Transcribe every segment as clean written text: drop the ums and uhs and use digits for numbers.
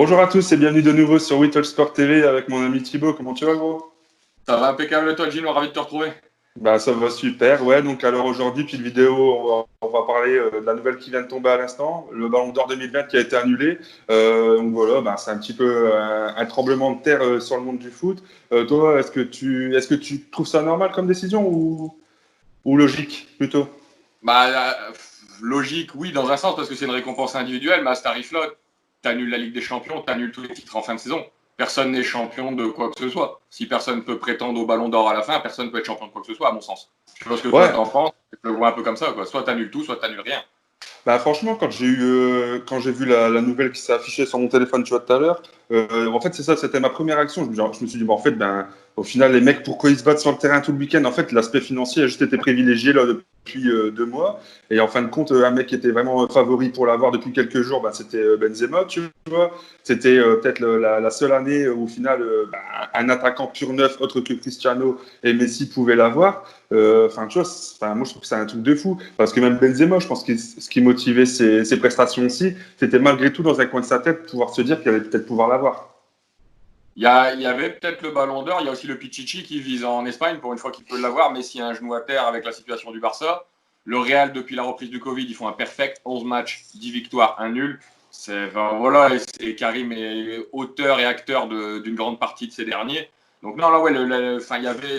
Bonjour à tous et bienvenue de nouveau sur We Talk Sport TV avec mon ami Thibaut. Comment tu vas, gros? Ça va impeccable, toi, Gino, ravi de te retrouver. Bah, ça va super. Ouais, donc alors aujourd'hui, petite vidéo, on va parler de la nouvelle qui vient de tomber à l'instant, le Ballon d'Or 2020 qui a été annulé. Donc voilà, bah, c'est un petit peu un tremblement de terre sur le monde du foot. Toi, est-ce que tu trouves ça normal comme décision ou logique plutôt? Logique, oui, dans un sens, parce que c'est une récompense individuelle, mais à ce tarif-là, t'annules la Ligue des Champions, t'annules tous les titres en fin de saison. Personne n'est champion de quoi que ce soit. Si personne peut prétendre au Ballon d'Or à la fin, personne ne peut être champion de quoi que ce soit, à mon sens. Je sais pas ce que toi Ouais, t'en penses, je le vois un peu comme ça, quoi. Soit t'annules tout, soit t'annules rien. bah franchement, quand j'ai vu la nouvelle qui s'est affichée sur mon téléphone, tu vois, tout à l'heure, en fait, c'est ça, c'était ma première action. Je me suis dit, bon, en fait, ben, au final, les mecs, pourquoi ils se battent sur le terrain tout le week-end? En fait, l'aspect financier a juste été privilégié là, depuis 2 mois. Et en fin de compte, un mec qui était vraiment favori pour l'avoir depuis quelques jours, ben, c'était Benzema, tu vois. C'était peut-être la seule année où, au final, ben, un attaquant pur neuf, autre que Cristiano et Messi, pouvait l'avoir. Enfin, tu vois, moi je trouve que c'est un truc de fou. Parce que même Benzema, je pense que ce qui motivait ses prestations aussi, c'était malgré tout dans un coin de sa tête pouvoir se dire qu'il allait peut-être pouvoir l'avoir. Il y avait peut-être le Ballon d'Or, il y a aussi le Pichichi qui vise en Espagne, pour une fois qu'il peut l'avoir. Messi a un genou à terre avec la situation du Barça. Le Real, depuis la reprise du Covid, ils font un perfect, 11 matchs, 10 victoires, un nul. Voilà, et Karim est auteur et acteur d'une grande partie de ces derniers. Donc non, là, ouais,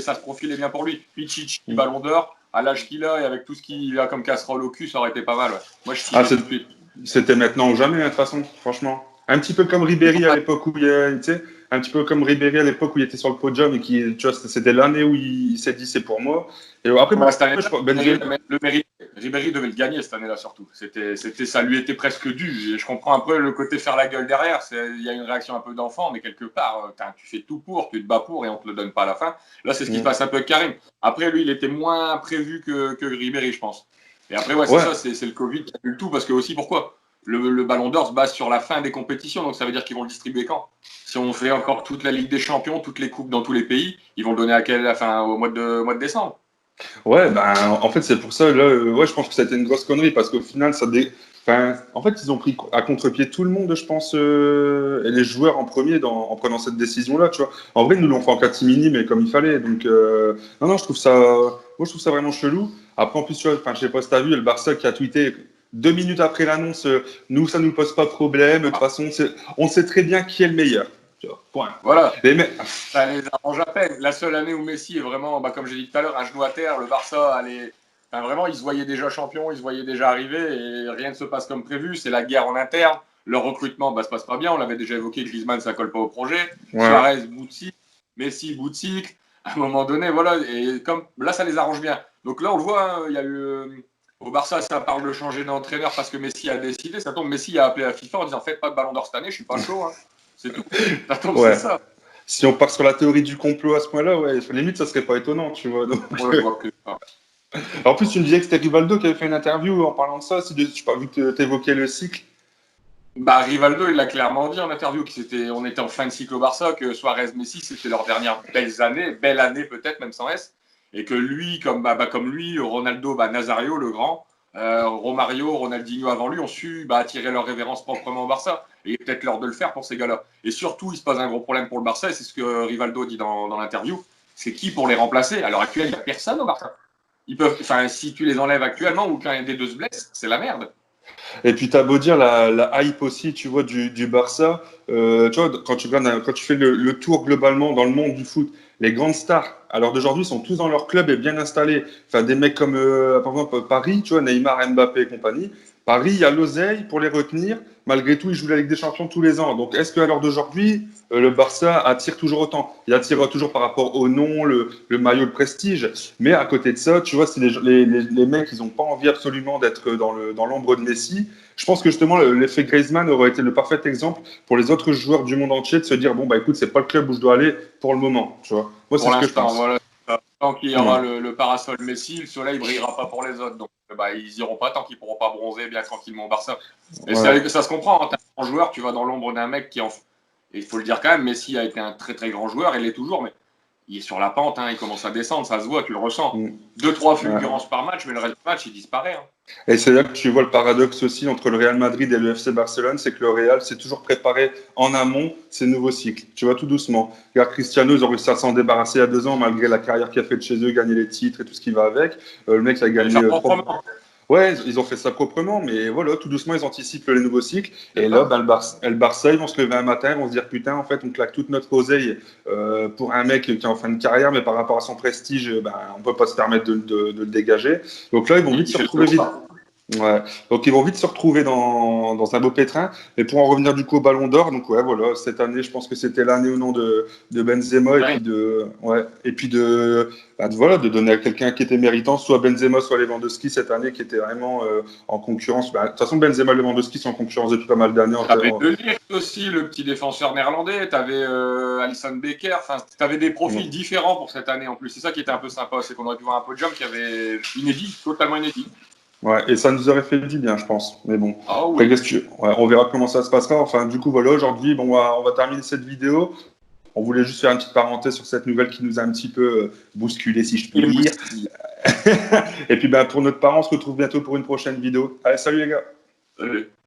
ça se profilait bien pour lui. Pichichi, Mm. Ballon d'Or, à l'âge qu'il a et avec tout ce qu'il a comme casserole au cul, ça aurait été pas mal. Ouais. Moi, je Ah, signais tout de suite. c'était maintenant ou jamais, hein, de toute façon, franchement. Un petit peu comme Ribéry à l'époque où tu sais, un petit peu comme Ribéry à l'époque où il était sur le podium et qui, tu vois, c'était l'année où il s'est dit c'est pour moi. Et après, Bah, moi, cette année-là, je pense, Benzema, Ribéry devait le gagner cette année-là surtout. Ça lui était presque dû. Et je comprends un peu le côté faire la gueule derrière. Il y a une réaction un peu d'enfant, mais quelque part, tu fais tout pour, tu te bats pour et on te le donne pas à la fin. Là, c'est ce qui se mm, passe un peu avec Karim. Après, lui, il était moins prévu que Ribéry, je pense. Et après, ouais, c'est ouais, ça, c'est le Covid qui a eu le tout. Parce que aussi, pourquoi le Ballon d'Or se base sur la fin des compétitions, donc ça veut dire qu'ils vont le distribuer quand? Si on fait encore toute la Ligue des Champions, toutes les coupes dans tous les pays, ils vont le donner à quel, enfin, au mois de décembre. ouais, ben, en fait, c'est pour ça, là, ouais, je pense que c'était une grosse connerie parce qu'au final, enfin, en fait, ils ont pris à contre-pied tout le monde, je pense, et les joueurs en premier en prenant cette décision-là, tu vois. En vrai, ils nous l'ont fait en catimini, mais comme il fallait. Donc, non, non, moi, je trouve ça vraiment chelou. Après, en plus, tu vois, enfin, je sais pas si t'as vu, le Barça qui a tweeté 2 minutes après l'annonce, nous, ça nous pose pas de problème. De toute façon, on sait très bien qui est le meilleur. Tu vois, point. Voilà. Les mecs, Ça les arrange à peine. La seule année où Messi est vraiment, comme j'ai dit tout à l'heure, un genou à terre, le Barça allait. Enfin, vraiment, ils se voyaient déjà champions, ils se voyaient déjà arriver et rien ne se passe comme prévu. C'est la guerre en interne. Le recrutement se passe pas bien. On l'avait déjà évoqué, Griezmann, ça colle pas au projet. ouais. Suarez, bout de cycle. Messi, bout de cycle. À un moment donné, voilà. Et comme là, ça les arrange bien. Donc là, on le voit, hein, il y a eu. Au Barça, ça parle de changer d'entraîneur parce que Messi a décidé. Ça tombe, Messi a appelé la FIFA en disant faites pas de ballon d'or cette année, je suis pas chaud. Hein. C'est tout. Ça tombe, c'est Ouais. ça. Si on part sur la théorie du complot à ce point-là, ouais, limite, ça serait pas étonnant, tu vois. Donc, Moi, je vois que. en plus, tu me disais que c'était Rivaldo qui avait fait une interview en parlant de ça, si tu pas vu que tu évoquais le cycle. Rivaldo, il l'a clairement dit en interview on était en fin de cycle au Barça, que Suarez, Messi, c'était leurs dernières belle année peut-être, même sans S, et que lui, comme lui, Ronaldo, Nazario, le grand, Romario, Ronaldinho avant lui, ont su attirer leur révérence proprement au Barça. Et il est peut-être l'heure de le faire pour ces gars-là. Et surtout, il se pose un gros problème pour le Barça, et c'est ce que Rivaldo dit dans l'interview, c'est qui pour les remplacer? À l'heure actuelle, il n'y a personne au Barça. Si tu les enlèves actuellement ou qu'un des deux se blesse, c'est la merde. Et puis, t'as beau dire la hype aussi, tu vois, du Barça. Tu vois, quand tu fais le tour globalement dans le monde du foot, les grandes stars, à l'heure d'aujourd'hui, sont tous dans leur club et bien installés. Enfin, des mecs comme, par exemple, Paris, tu vois, Neymar, Mbappé et compagnie. Paris, il y a l'oseille pour les retenir. Malgré tout, ils jouent la Ligue des Champions tous les ans. Donc, est-ce qu'à l'heure d'aujourd'hui, le Barça attire toujours autant? Il attire toujours par rapport au nom, le maillot, de prestige. Mais à côté de ça, tu vois, si les mecs, ils n'ont pas envie absolument d'être dans l'ombre de Messi, je pense que justement, l'effet Griezmann aurait été le parfait exemple pour les autres joueurs du monde entier de se dire, bon, bah écoute, c'est pas le club où je dois aller pour le moment, tu vois. Moi, c'est Pour ce que je l'instant, pense. voilà. Tant qu'il y Ouais. aura le parasol Messi, le soleil ne brillera pas pour les autres. Donc, ils iront pas tant qu'ils pourront pas bronzer bien tranquillement au Barça. Et Ouais. ça se comprend. En tant que joueur, tu vas dans l'ombre d'un mec qui, et il faut le dire quand même, Messi a été un très très grand joueur, il l'est toujours, mais il est sur la pente, hein, il commence à descendre, ça se voit, tu le ressens. Mm. 2-3 fulgurances par match, mais le reste du match, il disparaît. Hein. Et c'est là que tu vois le paradoxe aussi entre le Real Madrid et le FC Barcelone, c'est que le Real s'est toujours préparé en amont ces nouveaux cycles. Tu vois, tout doucement. Regarde, Cristiano, ils ont réussi à s'en débarrasser il y a 2 ans, malgré la carrière qu'il a fait de chez eux, gagner les titres et tout ce qui va avec. Le mec a Il gagné faire proprement. Ouais, ils ont fait ça proprement, mais voilà, tout doucement, ils anticipent les nouveaux cycles. Et là, ben, le Barça, ils vont se lever un matin, ils vont se dire, putain, en fait, on claque toute notre oseille pour un mec qui est en fin de carrière, mais par rapport à son prestige, ben, on peut pas se permettre de le dégager. Donc là, ils vont vite se retrouver vite. Ouais. Donc ils vont vite se retrouver dans un beau pétrin. Et pour en revenir du coup au Ballon d'Or, donc ouais, voilà, cette année, je pense que c'était l'année au nom de Benzema et Ouais. puis voilà, de donner à quelqu'un qui était méritant, soit Benzema, soit Lewandowski cette année, qui était vraiment en concurrence. Bah, de toute façon, Benzema et Lewandowski sont en concurrence depuis pas mal d'années. T'avais De Ligt aussi, le petit défenseur néerlandais. T'avais Alisson Becker. Enfin, t'avais des profils différents pour cette année en plus. C'est ça qui était un peu sympa, c'est qu'on aurait pu voir un podium qui avait inédit, totalement inédit. Ouais, et ça nous aurait fait du bien, je pense. Mais bon, Ah après, oui. ouais, on verra comment ça se passera. Enfin, du coup, voilà, aujourd'hui, bon, on va terminer cette vidéo. On voulait juste faire une petite parenthèse sur cette nouvelle qui nous a un petit peu bousculé, si je puis dire. Et puis, ben, pour notre part, on se retrouve bientôt pour une prochaine vidéo. Allez, salut les gars. Salut.